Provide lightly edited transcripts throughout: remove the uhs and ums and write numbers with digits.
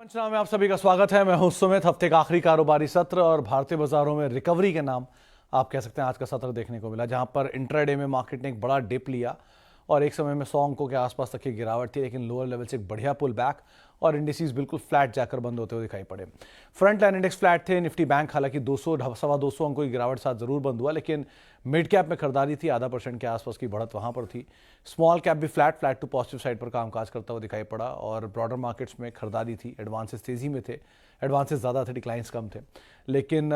पंचनामे में आप सभी का स्वागत है। मैं हूं सुमित। हफ्ते का आखिरी कारोबारी सत्र और भारतीय बाजारों में रिकवरी के नाम आप कह सकते हैं आज का सत्र देखने को मिला, जहां पर इंट्राडे में मार्केट ने एक बड़ा डिप लिया और एक समय में 100 अंकों के आसपास तक की गिरावट थी, लेकिन लोअर लेवल से एक बढ़िया पुल बैक और इंडिसेस बिल्कुल फ्लैट जाकर बंद होते हुए दिखाई पड़े। फ्रंट लाइन इंडेक्स फ्लैट थे। निफ्टी बैंक हालांकि 200 सवा 200 अंकों की गिरावट साथ जरूर बंद हुआ, लेकिन मिड कैप में खरीदारी थी, 0.5% के आसपास की बढ़त वहां पर थी। स्मॉल कैप भी फ्लैट टू पॉजिटिव साइड पर कामकाज करता हुआ दिखाई पड़ा और ब्रॉडर मार्केट्स में खरीदारी थी। एडवांसेस तेजी में थे, एडवांसेस ज़्यादा थे, डिक्लाइंस कम थे, लेकिन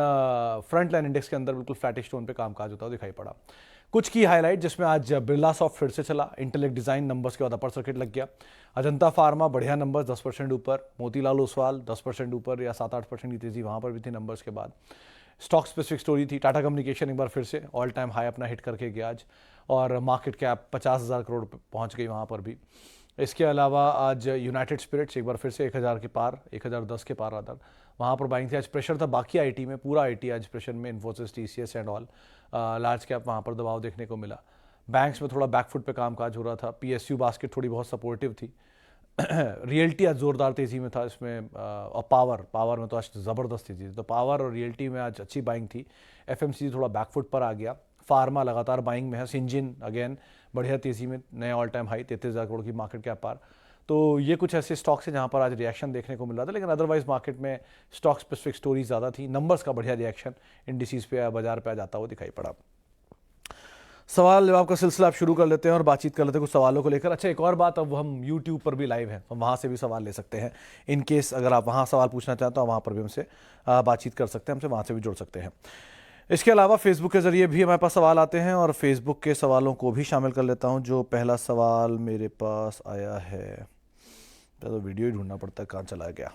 फ्रंट लाइन इंडेक्स के अंदर बिल्कुल फ्लैटिश टोन पे कामकाज होता हुआ दिखाई पड़ा। कुछ की हाईलाइट जिसमें आज बिरला सॉफ्ट फिर से चला, इंटेलेक्ट डिजाइन नंबर्स के बाद अपर सर्किट लग गया। अजंता फार्मा बढ़िया नंबर्स 10% ऊपर, मोतीलाल ओसवाल 10% ऊपर या 7-8% की तेजी वहां पर भी थी नंबर्स के बाद। स्टॉक स्पेसिफिक स्टोरी थी। टाटा कम्युनिकेशन एक बार फिर से ऑल टाइम हाई अपना हिट करके गया आज और मार्केट कैप 50,000 करोड़ पहुंच गई वहां पर भी। इसके अलावा आज यूनाइटेड स्पिरिट्स एक बार फिर से 1000 के पार, 1010 के पार आता, वहाँ पर बाइंग थी। आज प्रेशर था बाकी आईटी में, पूरा आईटी आज प्रेशर में, Infosys, TCS and all. Large cap वहाँ पर दबाव देखने को मिला। बैंक्स में थोड़ा बैकफुट पे कामकाज हो रहा था। पीएसयू बास्केट थोड़ी बहुत सपोर्टिव थी। रियल्टी आज जोरदार तेजी में था इसमें, और पावर में तो आज ज़बरदस्त तेजी थी। तो पावर और रियल्टी में आज अच्छी बाइंग थी। एफएमसीजी थोड़ा बैकफुट पर आ गया। फार्मा लगातार बाइंग में है। सिंजिन अगेन बढ़िया तेजी में, नए ऑल टाइम हाई 33,000 करोड़ की मार्केट कैप पार। तो ये कुछ ऐसे स्टॉक्स हैं जहां पर आज रिएक्शन देखने को मिल रहा था, लेकिन अदरवाइज मार्केट में स्टॉक स्पेसिफिक स्टोरी ज़्यादा थी। नंबर्स का बढ़िया रिएक्शन इंडिसेस पे या बाजार पे आ जाता हुआ दिखाई पड़ा। सवाल जवाब का सिलसिला आप शुरू कर लेते हैं और बातचीत कर लेते हैं कुछ सवालों को लेकर। अच्छा, एक और बात, अब हम यूट्यूब पर भी लाइव हैं, हम वहाँ से भी सवाल ले सकते हैं। इन केस अगर आप वहाँ सवाल पूछना चाहते हो, वहाँ पर भी हमसे बातचीत कर सकते हैं, हमसे वहाँ से भी जुड़ सकते हैं। इसके अलावा फेसबुक के जरिए भी हमारे पास सवाल आते हैं और फेसबुक के सवालों को भी शामिल कर लेता हूँ। जो पहला सवाल मेरे पास आया है, तो वीडियो ही ढूंढना पड़ता है, कहाँ चला गया।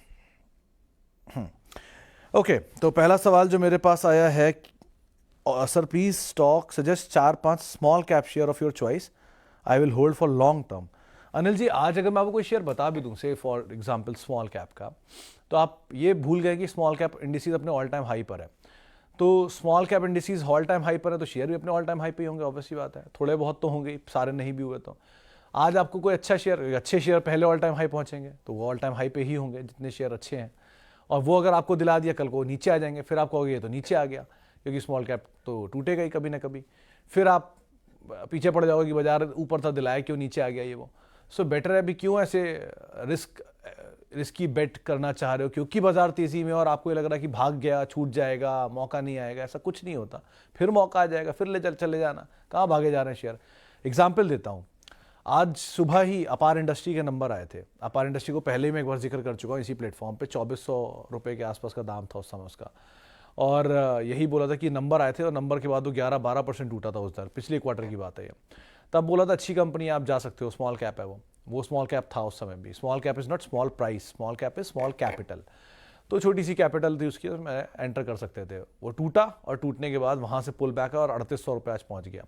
ओके, तो पहला सवाल जो मेरे पास आया है, sir please stock suggest 4-5 small cap share of your choice, I will hold for long term. Anil ji, आज अगर मैं आपको कोई शेयर बता भी दूं, से फॉर एग्जांपल स्मॉल कैप का, तो आप ये भूल गए कि स्मॉल कैप इंडिसेस अपने ऑल टाइम हाई पर है। तो small cap indices all time high पर है, तो शेयर भी अपने ऑल टाइम हाई पे ही होंगे, ऑब्वियसली बात है। थोड़े बहुत तो होंगे, सारे नहीं भी हुए तो। आज आपको कोई अच्छे शेयर पहले ऑल टाइम हाई पहुंचेंगे तो वो ऑल टाइम हाई पे ही होंगे जितने शेयर अच्छे हैं, और वो अगर आपको दिला दिया, कल को नीचे आ जाएंगे, फिर आप कहोगे ये तो नीचे आ गया, क्योंकि स्मॉल कैप तो टूटेगा ही कभी ना कभी। फिर आप पीछे पड़ जाओगे कि बाजार ऊपर था, दिलाया क्यों, नीचे आ गया ये वो। सो बेटर है अभी क्यों ऐसे रिस्की बेट करना चाह रहे हो, क्योंकि बाजार तेजी में और आपको ये लग रहा है कि भाग गया, छूट जाएगा, मौका नहीं आएगा। ऐसा कुछ नहीं होता, फिर मौका आ जाएगा, फिर चले जाना। कहाँ भागे जा रहे हैं शेयर। एग्जाम्पल देता हूँ, आज सुबह ही अपार इंडस्ट्री के नंबर आए थे। अपार इंडस्ट्री को पहले ही मैं एक बार जिक्र कर चुका हूँ इसी प्लेटफॉर्म पे, 2400 रुपये के आसपास का दाम था उस समय उसका, और यही बोला था कि नंबर आए थे और नंबर के बाद वो 11-12% टूटा था उस दर, पिछले क्वार्टर की बात है ये। तब बोला था अच्छी कंपनी आप जा सकते हो, स्मॉल कैप है वो स्मॉल कैप था उस समय भी। Small cap is not small price, small cap is small capital. तो छोटी सी कैपिटल थी उसकी, मैं एंटर कर सकते थे। वो टूटा और टूटने के बाद वहाँ से पुल बैक और 3800 रुपये आज पहुँच गया।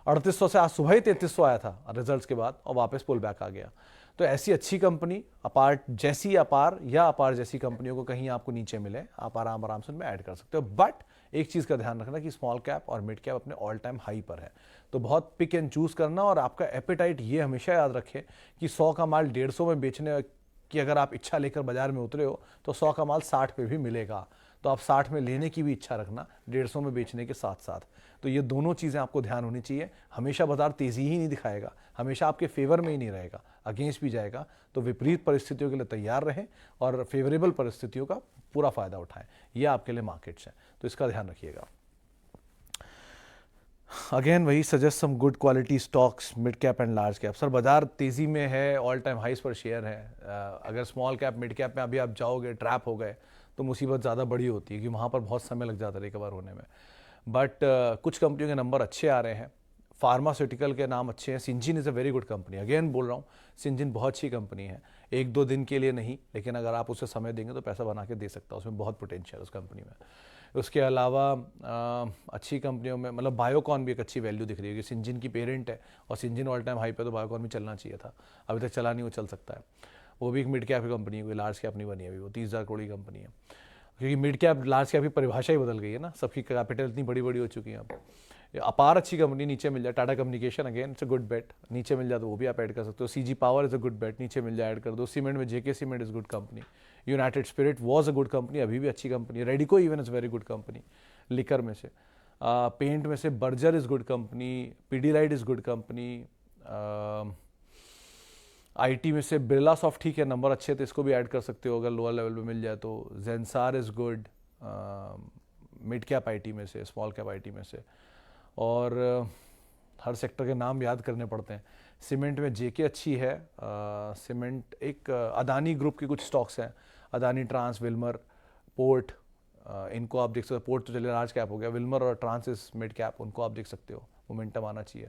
3800 से आज सुबह ही 3300 आया था रिजल्ट्स के बाद, और वापस पुल बैक आ गया। तो ऐसी अच्छी कंपनी अपार जैसी कंपनियों को कहीं आपको नीचे मिले, आप आराम से उनमें ऐड कर सकते हो। बट एक चीज़ का ध्यान रखना कि स्मॉल कैप और मिड कैप अपने ऑल टाइम हाई पर है, तो बहुत पिक एंड चूज करना। और आपका एपेटाइट ये हमेशा याद रखें कि 100 का माल 150 में बेचने की अगर आप इच्छा लेकर बाजार में उतरे हो, तो 100 का माल 60 पे भी मिलेगा। तो आप 60 में लेने की भी इच्छा रखना, 150 में बेचने के साथ साथ। तो ये दोनों चीज़ें आपको ध्यान होनी चाहिए। हमेशा बाजार तेजी ही नहीं दिखाएगा, हमेशा आपके फेवर में ही नहीं रहेगा, अगेंस्ट भी जाएगा। तो विपरीत परिस्थितियों के लिए तैयार रहें और फेवरेबल परिस्थितियों का पूरा फायदा उठाएं। ये आपके लिए मार्केट्स हैं, तो इसका ध्यान रखिएगा। अगेन वही, suggest some good quality stocks mid cap and large cap. Sir बाजार तेजी में है, ऑल टाइम हाइस पर शेयर है। अगर स्मॉल कैप मिड कैप में अभी आप जाओगे, ट्रैप हो गए, तो मुसीबत ज़्यादा बड़ी होती है कि वहाँ पर बहुत समय लग जाता है रिकवर होने में। बट कुछ कंपनियों के नंबर अच्छे आ रहे हैं, फार्मास्यूटिकल के नाम अच्छे हैं। Syngene is a very good company, again बोल रहा हूँ, सिंजिन बहुत अच्छी कंपनी है। 1-2 दिन के लिए नहीं, लेकिन अगर आप उसे समय देंगे तो पैसा बना के दे सकता है, उसमें बहुत पोटेंशियल है उस कंपनी में। उसके अलावा अच्छी कंपनियों में मतलब बायोकॉन भी एक अच्छी वैल्यू दिख रही है कि सिंजिन की पेरेंट है और सिंजिन ऑल टाइम हाई पे, तो बायोकॉन भी चलना चाहिए था, अभी तक चला नहीं, वो चल सकता है। वो भी एक मिड कैप की कंपनी है, कोई लार्ज कैप नहीं बनी अभी, वो 30,000 करोड़ की कंपनी है। क्योंकि मिड कैप लार्ज कैप की परिभाषा ही बदल गई है ना, सबकी कैपिटल इतनी बड़ी बड़ी हो चुकी है अब। अपार अच्छी कंपनी नीचे मिल जाए, Tata communication again it's a good bet, नीचे मिल जाए तो वो भी आप ऐड कर सकते हो। CG power is a good bet, नीचे मिल जाए ऐड कर दो। सीमेंट में JK cement is good company, United Spirit was a good company, अभी भी अच्छी कंपनी है। Radico even is very good company liquor में से। पेंट में से Berger is good company, Pidilite is good company. IT में से बिरला सॉफ्ट ठीक है, नंबर अच्छे थे, इसको भी ऐड कर सकते हो अगर लोअर लेवल पे मिल जाए तो। Zensar is good mid cap IT में से, स्मॉल कैप आईटी में से। और हर सेक्टर के नाम याद करने पड़ते हैं। सीमेंट में जेके अच्छी है। सीमेंट एक अदानी ग्रुप के कुछ स्टॉक्स हैं, अदानी ट्रांस, विल्मर, पोर्ट, इनको आप देख सकते हो। पोर्ट तो चलिए लार्ज कैप हो गया, विल्मर और ट्रांस इज मिड कैप, उनको आप देख सकते हो, मोमेंटम आना चाहिए।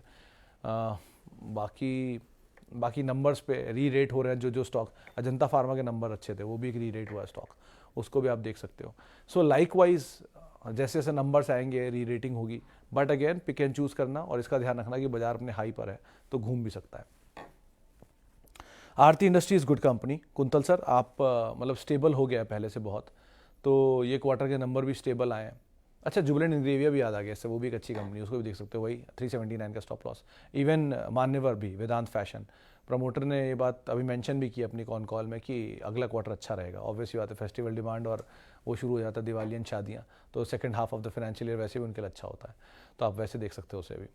बाकी नंबर्स पे री रेट हो रहे हैं जो स्टॉक। अजंता फार्मा के नंबर अच्छे थे, वो भी एक री रेट हुआ है स्टॉक, उसको भी आप देख सकते हो। सो लाइकवाइज जैसे जैसे नंबर्स आएंगे री रेटिंग होगी, but again pick and choose करना और इसका ध्यान रखना कि बाजार अपने हाई पर है तो घूम भी सकता है। Aarti industries good company. Kuntal sir आप मतलब स्टेबल हो गया है पहले से बहुत, तो ये क्वार्टर के नंबर भी स्टेबल आए हैं। अच्छा, जुबिलेंट इंग्रेविया भी याद आ गया इससे, वो भी एक अच्छी कंपनी, उसको भी देख सकते हो, वही 379 का स्टॉप लॉस। इवन मान्यवर भी, वेदांत फैशन, प्रमोटर ने ये बात अभी मेंशन भी की अपनी कॉन कॉल में कि अगला क्वार्टर अच्छा रहेगा। ऑब्वियसली बात है, फेस्टिवल डिमांड और वो शुरू हो जाता है, दिवाली एंड शादियाँ, तो second half of the financial year वैसे भी उनके लिए अच्छा होता है, तो आप वैसे देख सकते हो उसे भी।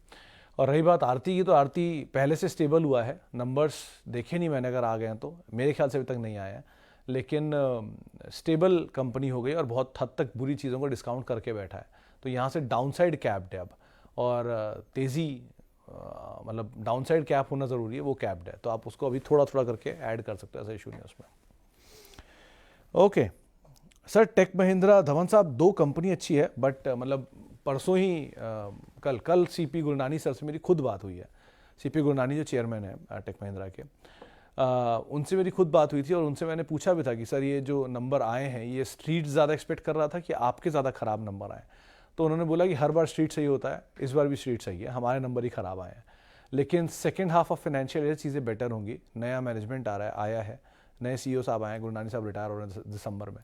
और रही बात आरती की, तो आरती पहले से स्टेबल हुआ है, नंबर्स देखे नहीं मैंने, अगर आ गए हैं तो मेरे ख्याल से अभी तक नहीं आए हैं, लेकिन स्टेबल कंपनी हो गई और बहुत हद तक बुरी चीज़ों को डिस्काउंट करके बैठा है, तो यहाँ से डाउनसाइड कैप्ड है अब, और तेज़ी मतलब डाउनसाइड कैप होना ज़रूरी है, वो कैप्ड है, तो आप उसको अभी थोड़ा थोड़ा करके ऐड कर सकते हो, ऐसा इशू नहीं है उसमें। Okay sir, Tech Mahindra, Dhawan साहब, दो कंपनी अच्छी है, बट मतलब परसों ही कल सीपी गुरनानी सर से मेरी खुद बात हुई है। सीपी गुरनानी जो चेयरमैन है टेक महिंद्रा के, उनसे मेरी खुद बात हुई थी और उनसे मैंने पूछा भी था कि सर ये जो नंबर आए हैं, ये स्ट्रीट ज़्यादा एक्सपेक्ट कर रहा था कि आपके ज़्यादा ख़राब नंबर आए, तो उन्होंने बोला कि हर बार स्ट्रीट सही होता है, इस बार भी स्ट्रीट सही है, हमारे नंबर ही ख़राब आए हैं, लेकिन second half of financial year चीज़ें बेटर होंगी। नया मैनेजमेंट आया है, नए CEO साहब आए हैं, गुरनानी साहब रिटायर हो रहे हैं दिसंबर में,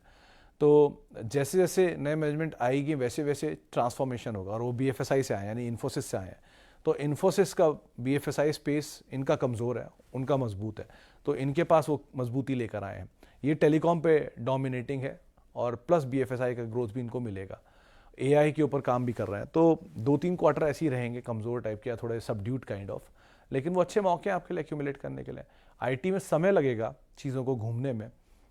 तो जैसे जैसे नए मैनेजमेंट आएगी वैसे वैसे ट्रांसफॉर्मेशन होगा, और वो BFSI से आए, यानी इन्फोसिस से आए हैं, तो इन्फोसिस का BFSI स्पेस इनका कमज़ोर है, उनका मजबूत है, तो इनके पास वो मजबूती लेकर आए हैं। ये टेलीकॉम पे डोमिनेटिंग है और प्लस BFSI का ग्रोथ भी इनको मिलेगा। AI के ऊपर काम भी कर रहे हैं, तो 2-3 क्वार्टर ऐसे ही रहेंगे कमज़ोर टाइप के या थोड़े सबड्यूट काइंड ऑफ, लेकिन वो अच्छे मौके हैं आपके लिए एक्यूमुलेट करने के लिए। IT में समय लगेगा चीज़ों को घूमने में,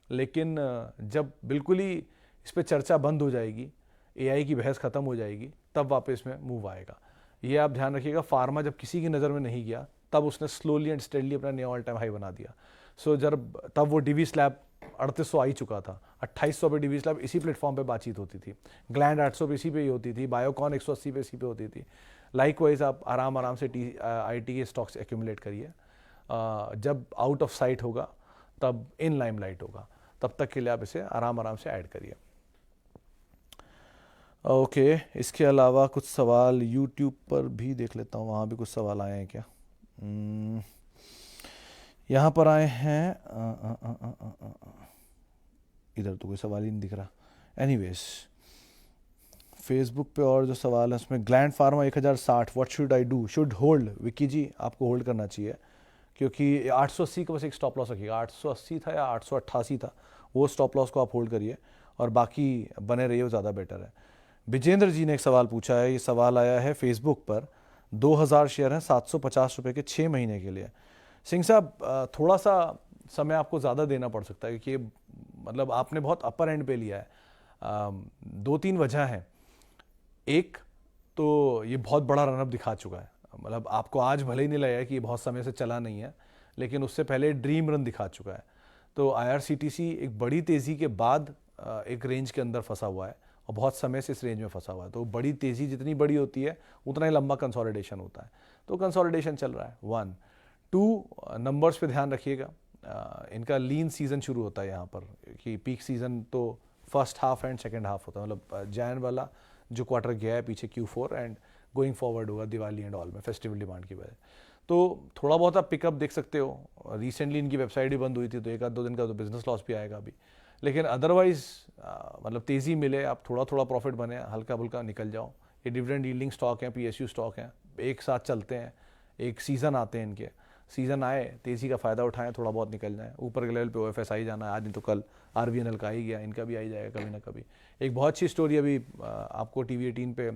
लेकिन जब बिल्कुल ही इस पर चर्चा बंद हो जाएगी, AI की बहस ख़त्म हो जाएगी, तब वापस में मूव आएगा। ये आप ध्यान रखिएगा, फार्मा जब किसी की नज़र में नहीं गया, तब उसने स्लोली एंड स्टेडली अपना नया ऑल टाइम हाई बना दिया। सो जब तब वो डिवी स्लैब 3800 आ ही चुका था, 2800 पे डिवी स्लैब इसी प्लेटफॉर्म पे बातचीत होती थी, ग्लैंड 800 पे इसी पे ही होती थी, बायोकॉन 180 पे इसी पे होती थी। लाइकवाइज आप आराम से IT के स्टॉक्स एक्यूमुलेट करिए, जब आउट ऑफ साइट होगा तब इन लाइमलाइट होगा, तब तक के लिए आप इसे आराम से ऐड करिए। ओके इसके अलावा कुछ सवाल यूट्यूब पर भी देख लेता हूँ, वहाँ भी कुछ सवाल आए हैं क्या? यहाँ पर आए हैं, इधर तो कोई सवाल ही नहीं दिख रहा। एनीवेज फेसबुक पे और जो सवाल है उसमें, Gland pharma 1060, what should I do? Should hold. Vicky ji आपको होल्ड करना चाहिए, क्योंकि 880 का बस एक स्टॉप लॉस रखिएगा, 880 था या 888 था, वो स्टॉप लॉस को आप होल्ड करिए और बाकी बने रहिए, वो ज़्यादा बेटर है। विजेंद्र जी ने एक सवाल पूछा है, ये सवाल आया है फेसबुक पर, 2000 शेयर हैं 750 रुपये के 6 महीने के लिए। सिंह साहब थोड़ा सा समय आपको ज़्यादा देना पड़ सकता है, क्योंकि मतलब आपने बहुत अपर एंड पे लिया है। 2-3 वजह हैं। एक तो ये बहुत बड़ा रनअप दिखा चुका है, मतलब आपको आज भले ही नहीं लगा कि ये बहुत समय से चला नहीं है, लेकिन उससे पहले ड्रीम रन दिखा चुका है। तो IRCTC एक बड़ी तेज़ी के बाद एक रेंज के अंदर फंसा हुआ है और बहुत समय से इस रेंज में फंसा हुआ है, तो बड़ी तेज़ी जितनी बड़ी होती है उतना ही लंबा कंसोलिडेशन होता है, तो कंसोलिडेशन चल रहा है। 1 2 नंबर्स पे ध्यान रखिएगा, इनका लीन सीज़न शुरू होता है यहाँ पर, कि पीक सीज़न तो first half and second half होता है, मतलब जैन वाला जो क्वार्टर गया है पीछे Q4 एंड गोइंग फॉरवर्ड होगा दिवाली एंड ऑल में फेस्टिवल डिमांड की वजह, तो थोड़ा बहुत आप पिकअप देख सकते हो। रिसेंटली इनकी वेबसाइट ही बंद हुई थी, तो 1-2 दिन का तो बिजनेस लॉस भी आएगा अभी, लेकिन अदरवाइज मतलब तेज़ी मिले, आप थोड़ा प्रॉफिट बने, हल्का फुल्का निकल जाओ। ये डिविडेंड यील्डिंग स्टॉक हैं, PSU स्टॉक हैं, एक साथ चलते हैं, एक सीज़न आते हैं इनके, सीज़न आए, तेज़ी का फ़ायदा उठाएं, थोड़ा बहुत निकल जाएं, ऊपर के लेवल पे OFS आई जाना है, आज नहीं तो कल RVNL का ही गया, इनका भी आई जाएगा कभी ना कभी। एक बहुत अच्छी स्टोरी अभी आपको TV18 पे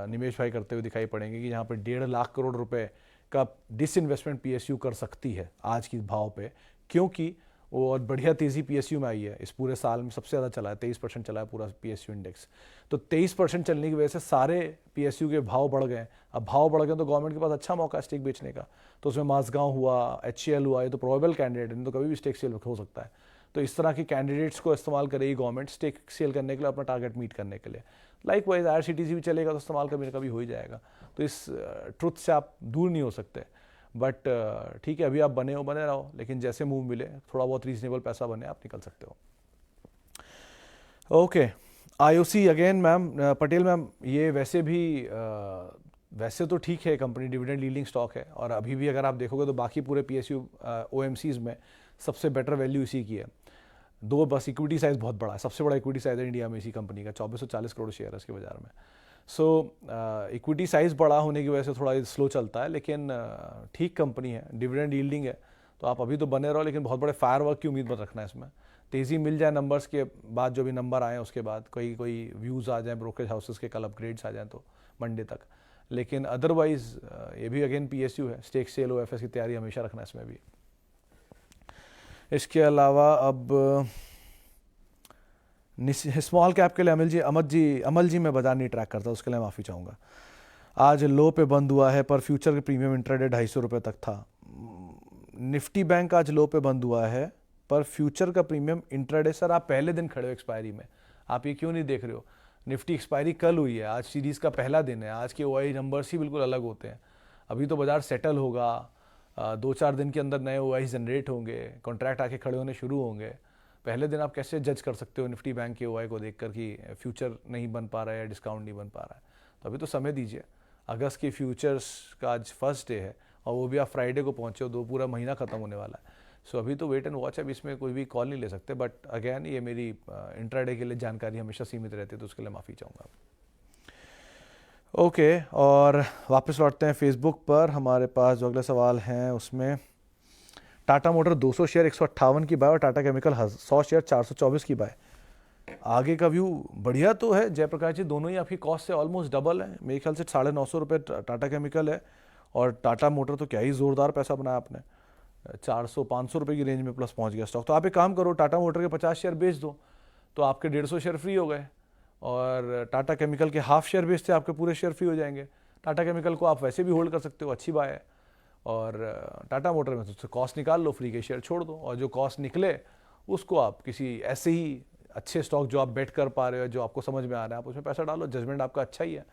निमेश भाई करते हुए दिखाई पड़ेंगे कि यहाँ पर 1.5 लाख करोड़ रुपए का डिसइन्वेस्टमेंट PSU कर सकती है आज की भाव पे, क्योंकि वो और बढ़िया तेज़ी PSU में आई है। इस पूरे साल में सबसे ज़्यादा चला है, 23% चला है पूरा PSU इंडेक्स। तो 23% चलने की वजह से सारे PSU के भाव बढ़ गए। अब भाव बढ़ गए तो गवर्नमेंट के पास अच्छा मौका है स्टेक बेचने का। तो उसमें माजगांव हुआ, HCL हुआ, ये तो प्रोबेबल कैंडिडेट है, तो कभी भी स्टेक सेल हो सकता है। तो इस तरह के कैंडिडेट्स को इस्तेमाल करेगी गवर्नमेंट स्टेक सेल करने के लिए, अपना टारगेट मीट करने के लिए। लाइक वाइज IRCTC भी चलेगा तो इस्तेमाल कभी ना कभी हो ही जाएगा। तो इस ट्रुथ से आप दूर नहीं हो सकते। बट ठीक है, अभी आप बने रहो, लेकिन जैसे मूव मिले, थोड़ा बहुत रीजनेबल पैसा बने, आप निकल सकते हो। Okay, IOC again ma'am, Patel ma'am, ये वैसे भी वैसे तो ठीक है, कंपनी डिविडेंड यील्डिंग स्टॉक है, और अभी भी अगर आप देखोगे तो बाकी पूरे PSU OMCs में सबसे बेटर वैल्यू इसी की है। दो बस इक्विटी साइज बहुत बड़ा है, सबसे बड़ा इक्विटी साइज है इंडिया में इसी कंपनी का, 2440 करोड़ शेयर है इसके बाजार में। सो इक्विटी साइज बड़ा होने की वजह से थोड़ा स्लो चलता है, लेकिन ठीक कंपनी है, डिविडेंड यील्डिंग है, तो आप अभी तो बने रहो, लेकिन बहुत बड़े फायरवर्क की उम्मीद मत रखना है इसमें। तेज़ी मिल जाए नंबर्स के बाद, जो भी नंबर आए उसके बाद कोई व्यूज़ आ जाए ब्रोकरेज हाउसेस के, कल अपग्रेड्स आ जाएँ तो मंडे तक। लेकिन अदरवाइज ये भी अगेन PSU है, स्टेक सेल OFS की तैयारी हमेशा रखना है इसमें भी। इसके अलावा अब स्मॉल कैप के लिए अमल जी मैं बाजार नहीं ट्रैक करता, उसके लिए माफ़ी चाहूँगा। आज लो पे बंद हुआ है, पर फ्यूचर के प्रीमियम इंट्राडे 250 रुपये तक था। निफ्टी बैंक आज लो पे बंद हुआ है, पर फ्यूचर का प्रीमियम इंट्राडे, सर आप पहले दिन खड़े हो एक्सपायरी में, आप ये क्यों नहीं देख रहे हो? निफ्टी एक्सपायरी कल हुई है, आज सीरीज़ का पहला दिन है, आज के OI नंबर्स ही बिल्कुल अलग होते हैं। अभी तो बाजार सेटल होगा, 2-4 दिन के अंदर नए OI जनरेट होंगे, कॉन्ट्रैक्ट आके खड़े होने शुरू होंगे। पहले दिन आप कैसे जज कर सकते हो निफ्टी बैंक के OI को देखकर कि फ्यूचर नहीं बन पा रहा है या डिस्काउंट नहीं बन पा रहा है? तो अभी तो समय दीजिए। अगस्त के फ्यूचर्स का आज फर्स्ट डे है, और वो भी आप फ्राइडे को पहुंचे हो, दो पूरा महीना खत्म होने वाला है। सो अभी तो वेट एंड वॉच है, अभी इसमें कोई भी कॉल नहीं ले सकते। बट अगेन ये मेरी इंट्राडे के लिए जानकारी हमेशा सीमित रहती है, तो उसके लिए माफ़ी चाहूँगा। ओके, और वापस लौटते हैं फेसबुक पर। हमारे पास जो अगले सवाल हैं उसमें टाटा मोटर 200 शेयर 158 की बाय, और टाटा केमिकल 100 शेयर 424 की बाय। आगे का व्यू बढ़िया तो है जयप्रकाश जी, दोनों ही आपकी कॉस्ट से ऑलमोस्ट डबल है। मेरे ख्याल से 950 रुपये टाटा केमिकल है, और टाटा मोटर तो क्या ही ज़ोरदार पैसा बनाया आपने, 400-500 रुपये की रेंज में प्लस पहुंच गया स्टॉक। तो आप एक काम करो, टाटा मोटर के 50 शेयर बेच दो, तो आपके 150 शेयर फ्री हो गए, और टाटा केमिकल के हाफ शेयर बेचते आपके पूरे शेयर फ्री हो जाएंगे। टाटा केमिकल को आप वैसे भी होल्ड कर सकते हो, अच्छी बाय है। और टाटा मोटर में तो कॉस्ट निकाल लो, फ्री के शेयर छोड़ दो, और जो कॉस्ट निकले उसको आप किसी ऐसे ही अच्छे स्टॉक जो आप बेट कर पा रहे हो, जो आपको समझ में आ रहा है, आप उसमें पैसा डालो। जजमेंट आपका अच्छा ही है,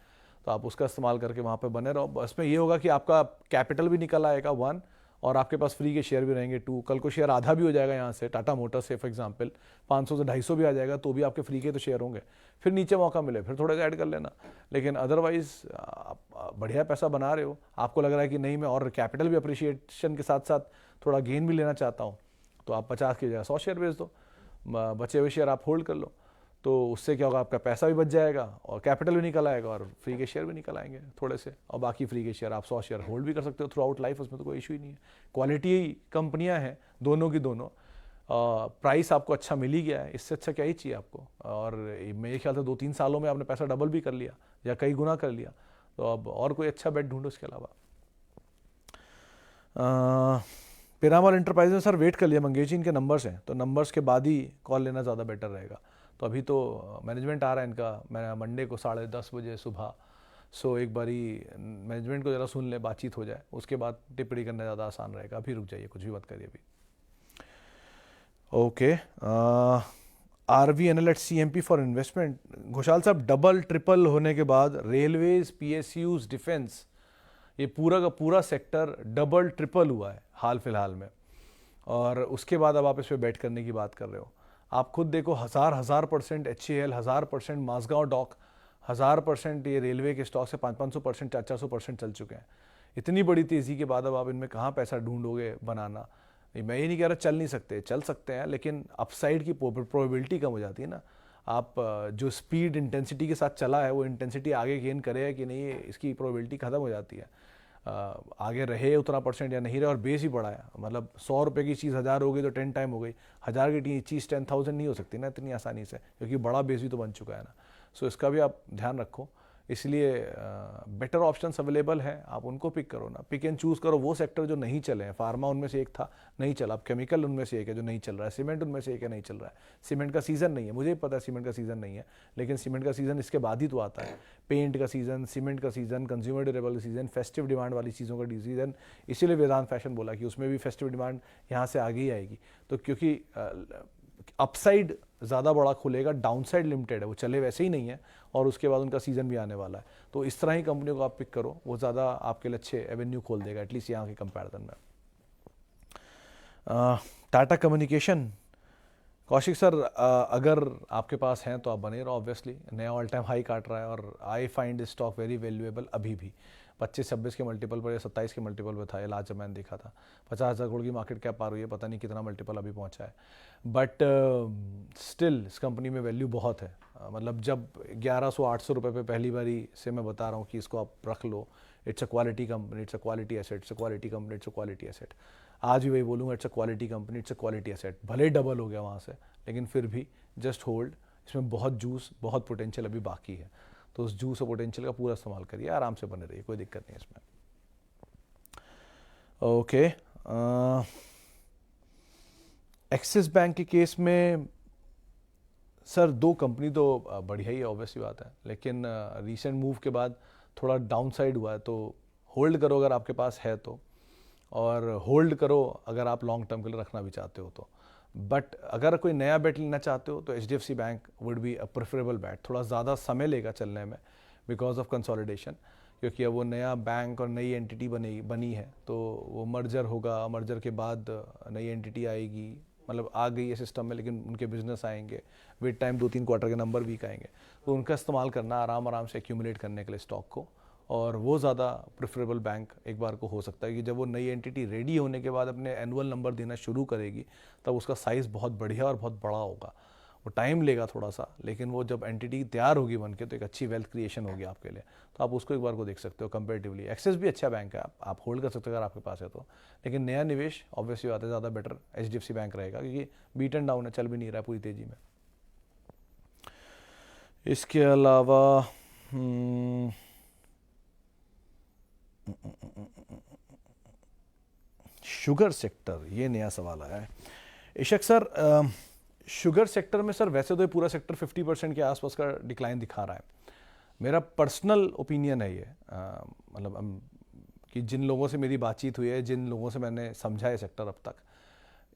तो आप उसका इस्तेमाल करके वहाँ पे बने रहो। बस में ये होगा कि आपका कैपिटल भी निकल आएगा 1, और आपके पास फ्री के शेयर भी रहेंगे 2। कल को शेयर आधा भी हो जाएगा यहाँ से, टाटा मोटर से फॉर एग्जांपल 500 से 250 भी आ जाएगा, तो भी आपके फ्री के तो शेयर होंगे। फिर नीचे मौका मिले फिर थोड़ा ऐड कर लेना, लेकिन अदरवाइज बढ़िया पैसा बना रहे हो। आपको लग रहा है कि नहीं, मैं और कैपिटल भी अप्रिशिएशन के साथ साथ थोड़ा गेन भी लेना चाहता हूँ, तो आप 50 की जगह 100 शेयर बेच दो, बचे हुए शेयर आप होल्ड कर लो। तो उससे क्या होगा, आपका पैसा भी बच जाएगा, और कैपिटल भी निकल आएगा, और फ्री के शेयर भी निकल आएंगे थोड़े से, और बाकी फ्री के शेयर आप 100 शेयर होल्ड भी कर सकते हो थ्रू आउट लाइफ, उसमें तो कोई इशू ही नहीं है। क्वालिटी कंपनियां हैं दोनों की दोनों, प्राइस आपको अच्छा मिल ही गया है, इससे अच्छा क्या ही चाहिए आपको। और मेरे ख्याल से 2-3 सालों में आपने पैसा डबल भी कर लिया या कई गुना कर लिया, तो अब और कोई अच्छा बेट ढूंढो इसके अलावा। पिरामल इंटरप्राइज में सर वेट कर लिया, मंगेश जी इनके नंबर्स हैं, तो नंबर्स के बाद ही कॉल लेना ज़्यादा बेटर रहेगा। तो अभी तो मैनेजमेंट आ रहा है इनका, मैं मंडे को 10:30 बजे सुबह। सो एक बारी मैनेजमेंट को ज़रा सुन ले, बातचीत हो जाए, उसके बाद टिप्पणी करना ज़्यादा आसान रहेगा। अभी रुक जाइए, कुछ भी मत करिए अभी। Okay, RVNL at CMP for investment. Ghoshal साहब, डबल ट्रिपल होने के बाद रेलवेज, PSUs, डिफेंस, ये पूरा का पूरा सेक्टर डबल ट्रिपल हुआ है हाल फिलहाल में, और उसके बाद अब आप इस पर बैट करने की बात कर रहे हो। आप खुद देखो, 1000% HAL, 1000% माजगांव डॉक, 1000% ये रेलवे के स्टॉक से 500-500%, 400% चल चुके हैं। इतनी बड़ी तेज़ी के बाद अब आप इनमें कहाँ पैसा ढूंढोगे बनाना? मैं ये नहीं कह रहा चल नहीं सकते, चल सकते हैं, लेकिन अपसाइड की प्रोबेबिलिटी कम हो जाती है ना। आप जो स्पीड इंटेंसिटी के साथ चला है, वो इंटेंसिटी आगे गेन करेगा कि नहीं, इसकी प्रोबेबिलिटी ख़त्म हो जाती है। आगे रहे उतना परसेंट या नहीं रहे, और बेस ही बड़ा है। मतलब 100 रुपये की चीज़ 1000 हो गई तो 10 टाइम हो गई। 1000 की चीज़ 10,000 नहीं हो सकती ना इतनी आसानी से, क्योंकि बड़ा बेस भी तो बन चुका है ना। सो इसका भी आप ध्यान रखो। इसलिए बेटर ऑप्शंस अवेलेबल हैं, आप उनको पिक करो ना, पिक एंड चूज़ करो वो सेक्टर जो नहीं चले हैं। फार्मा उनमें से एक था, नहीं चला। अब केमिकल उनमें से एक है जो नहीं चल रहा है। सीमेंट उनमें से एक है, नहीं चल रहा है। सीमेंट का सीज़न नहीं है, मुझे भी पता है सीमेंट का सीज़न नहीं है, लेकिन सीमेंट का सीज़न इसके बाद ही तो आता है। पेंट का सीज़न, सीमेंट का सीज़न, कंज्यूमर ड्यूरेबल का सीज़न, फेस्टिव डिमांड वाली चीज़ों का सीज़न। इसीलिए वेदांत फैशन बोला कि उसमें भी फेस्टिव डिमांड यहाँ से आगे ही आएगी। तो क्योंकि अपसाइड ज़्यादा बड़ा खुलेगा, डाउनसाइड लिमिटेड है, वो चले वैसे ही नहीं है, और उसके बाद उनका सीज़न भी आने वाला है। तो इस तरह ही कंपनियों को आप पिक करो, वो ज़्यादा आपके लिए अच्छे एवेन्यू खोल देगा, एटलीस्ट यहाँ के कंपैरिजन में। टाटा कम्युनिकेशन, कौशिक सर अगर आपके पास हैं तो आप बने रहो। ऑब्वियसली नया ऑल टाइम हाई काट रहा है, और I find this stock very valuable. अभी भी 25-26 के मल्टीपल पर या 27 के मल्टीपल पर था ये लास्ट जब मैंने देखा था। 50,000 करोड़ की मार्केट कैप पार हुई है, पता नहीं कितना मल्टीपल अभी पहुंचा है, बट स्टिल इस कंपनी में वैल्यू बहुत है। मतलब जब 1100-800 रुपये पे पहली बारी से मैं बता रहा हूँ कि इसको आप रख लो, it's a quality company, it's a quality asset, it's a quality company, it's a quality asset. आज भी वही बोलूँगा, it's a quality company, it's a quality asset. भले डबल हो गया वहाँ से, लेकिन फिर भी जस्ट होल्ड। इसमें बहुत जूस, बहुत पोटेंशियल अभी बाकी है, तो उस जूस और पोटेंशियल का पूरा इस्तेमाल करिए, आराम से बने रहिए, कोई दिक्कत नहीं है इसमें। ओके, एक्सिस बैंक के केस में सर 2 कंपनी तो बढ़िया ही है, ऑब्वियसली बात है, लेकिन रीसेंट मूव के बाद थोड़ा डाउन साइड हुआ है, तो होल्ड करो अगर आपके पास है तो, और होल्ड करो अगर आप लॉन्ग टर्म के लिए रखना भी चाहते हो तो। बट अगर कोई नया बेट लेना चाहते हो तो HDFC bank would be a preferable bat. थोड़ा ज़्यादा समय लेगा चलने में बिकॉज ऑफ कंसोलिडेशन, क्योंकि अब वो नया बैंक और नई एंटिटी बनी है, तो वो मर्जर होगा, मर्जर के बाद नई एंटिटी आएगी, मतलब आ गई है सिस्टम में, लेकिन उनके बिजनेस आएंगे, विद टाइम 2-3 क्वार्टर के नंबर वीक आएंगे, तो उनका इस्तेमाल करना आराम से एक्यूमुलेट करने के लिए स्टॉक को, और वो ज़्यादा प्रेफरेबल बैंक एक बार को हो सकता है कि जब वो नई एंटिटी रेडी होने के बाद अपने एनुअल नंबर देना शुरू करेगी, तब उसका साइज़ बहुत बढ़िया और बहुत बड़ा होगा। वो टाइम लेगा थोड़ा सा, लेकिन वो जब एंटिटी तैयार होगी बन के, तो एक अच्छी वेल्थ क्रिएशन होगी आपके लिए। तो आप उसको एक बार को देख सकते हो कंपेरेटिवली। एक्सेस भी अच्छा बैंक है, आप होल्ड कर सकते हो अगर आपके पास है तो, लेकिन नया निवेश ऑब्वियसली बात है ज़्यादा बेटर HDFC बैंक रहेगा, क्योंकि बीट एंड डाउन है, चल भी नहीं रहा है पूरी तेज़ी में। इसके अलावा शुगर सेक्टर, ये नया सवाल आया है इशक सर। शुगर सेक्टर में सर वैसे तो ये पूरा सेक्टर 50% के आसपास का डिक्लाइन दिखा रहा है। मेरा पर्सनल ओपिनियन है ये, मतलब कि जिन लोगों से मेरी बातचीत हुई है, जिन लोगों से मैंने समझा है सेक्टर अब तक,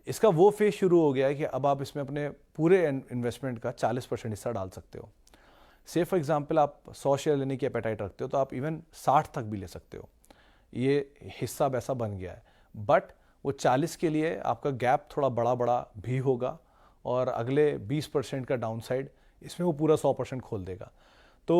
इसका वो फेज शुरू हो गया है कि अब आप इसमें अपने पूरे इन्वेस्टमेंट का 40% हिस्सा डाल सकते हो। से फॉर एग्जांपल आप 100 शेयर लेने की एपेटाइट रखते हो, तो आप इवन 60 तक भी ले सकते हो। ये हिस्सा वैसा बन गया है, बट वो 40 के लिए आपका गैप थोड़ा बड़ा भी होगा, और अगले 20% का डाउनसाइड इसमें वो पूरा 100% खोल देगा। तो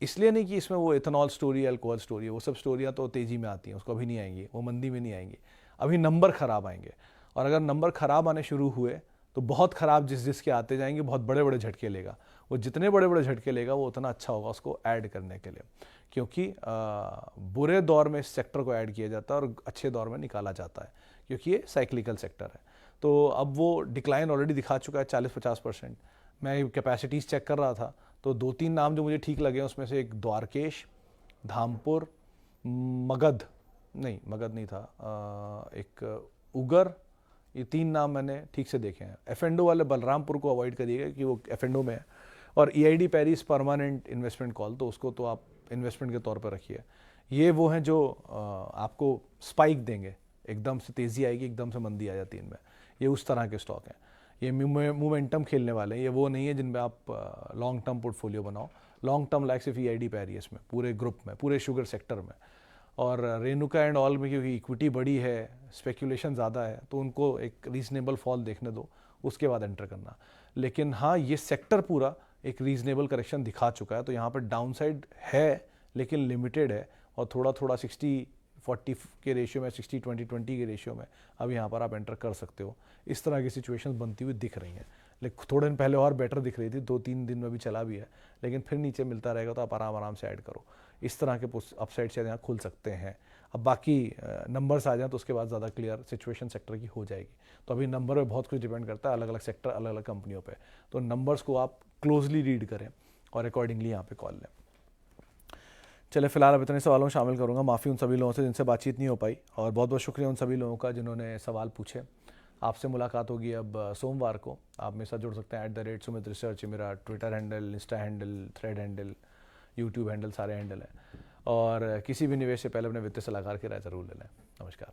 इसलिए नहीं कि इसमें वो इथेनॉल स्टोरी, अल्कोहल स्टोरी है, वो सब स्टोरियाँ तो तेज़ी में आती हैं, उसको अभी नहीं आएंगी, वो मंदी में नहीं आएंगी, अभी नंबर ख़राब आएंगे। और अगर नंबर ख़राब आने शुरू हुए तो बहुत ख़राब जिसके आते जाएंगे, बहुत बड़े बड़े झटके लेगा। वो जितने बड़े बड़े झटके लेगा वो उतना अच्छा होगा उसको ऐड करने के लिए, क्योंकि बुरे दौर में इस सेक्टर को ऐड किया जाता है और अच्छे दौर में निकाला जाता है, क्योंकि ये साइक्लिकल सेक्टर है। तो अब वो डिक्लाइन ऑलरेडी दिखा चुका है 40-50%। मैं कैपेसिटीज़ चेक कर रहा था, तो 2-3 नाम जो मुझे ठीक लगे उसमें से एक द्वारकेश, धामपुर, मगध नहीं था, एक उगर, ये 3 नाम मैंने ठीक से देखे हैं। एफएंडो वाले बलरामपुर को अवॉइड करिएगा कि वो एफएंडो में है, और EID Paris permanent investment call, तो उसको तो आप इन्वेस्टमेंट के तौर पर रखिए। ये वो हैं जो आपको स्पाइक देंगे, एकदम से तेज़ी आएगी, एकदम से मंदी आ जाती है इनमें, ये उस तरह के स्टॉक हैं। ये मोमेंटम खेलने वाले हैं, ये वो नहीं है जिनमें आप लॉन्ग टर्म पोर्टफोलियो बनाओ। लॉन्ग टर्म लाइक सिर्फ EID पैरिस में, पूरे ग्रुप में, पूरे शुगर सेक्टर में, और रेणुका एंड ऑल में क्योंकि इक्विटी बड़ी है, स्पेकुलेशन ज़्यादा है, तो उनको एक रीजनेबल फॉल देखने दो, उसके बाद एंटर करना। लेकिन हाँ, ये सेक्टर पूरा एक रीजनेबल करेक्शन दिखा चुका है, तो यहाँ पर डाउनसाइड है लेकिन लिमिटेड है, और थोड़ा 60-40 के रेशियो में, 60-20-20 के रेशियो में अब यहाँ पर आप एंटर कर सकते हो। इस तरह की सिचुएशंस बनती हुई दिख रही हैं, लेकिन थोड़े दिन पहले और बेटर दिख रही थी, 2-3 दिन में भी चला भी है, लेकिन फिर नीचे मिलता रहेगा तो आप आराम आराम से ऐड करो। इस तरह के अपसाइड शेयर यहाँ खुल सकते हैं। अब बाकी नंबर्स आ जाएं तो उसके बाद ज़्यादा क्लियर सिचुएशन सेक्टर की हो जाएगी। तो अभी नंबर पे बहुत कुछ डिपेंड करता है, अलग अलग सेक्टर, अलग अलग कंपनियों पे। तो नंबर्स को आप क्लोजली रीड करें और अकॉर्डिंगली यहाँ पे कॉल लें। चले, फिलहाल अब इतने सवालों में शामिल करूँगा। माफ़ी उन सभी लोगों से जिनसे बातचीत नहीं हो पाई, और बहुत बहुत शुक्रिया उन सभी लोगों का जिन्होंने सवाल पूछे। आपसे मुलाकात होगी अब सोमवार को। आप मेरे साथ जुड़ सकते हैं @सुमित रिसर्च, मेरा Twitter handle, Insta handle, thread handle, YouTube handle, सारे हैंडल हैं। और किसी भी निवेश से पहले अपने वित्तीय सलाहकार की राय ज़रूर ले लें। नमस्कार।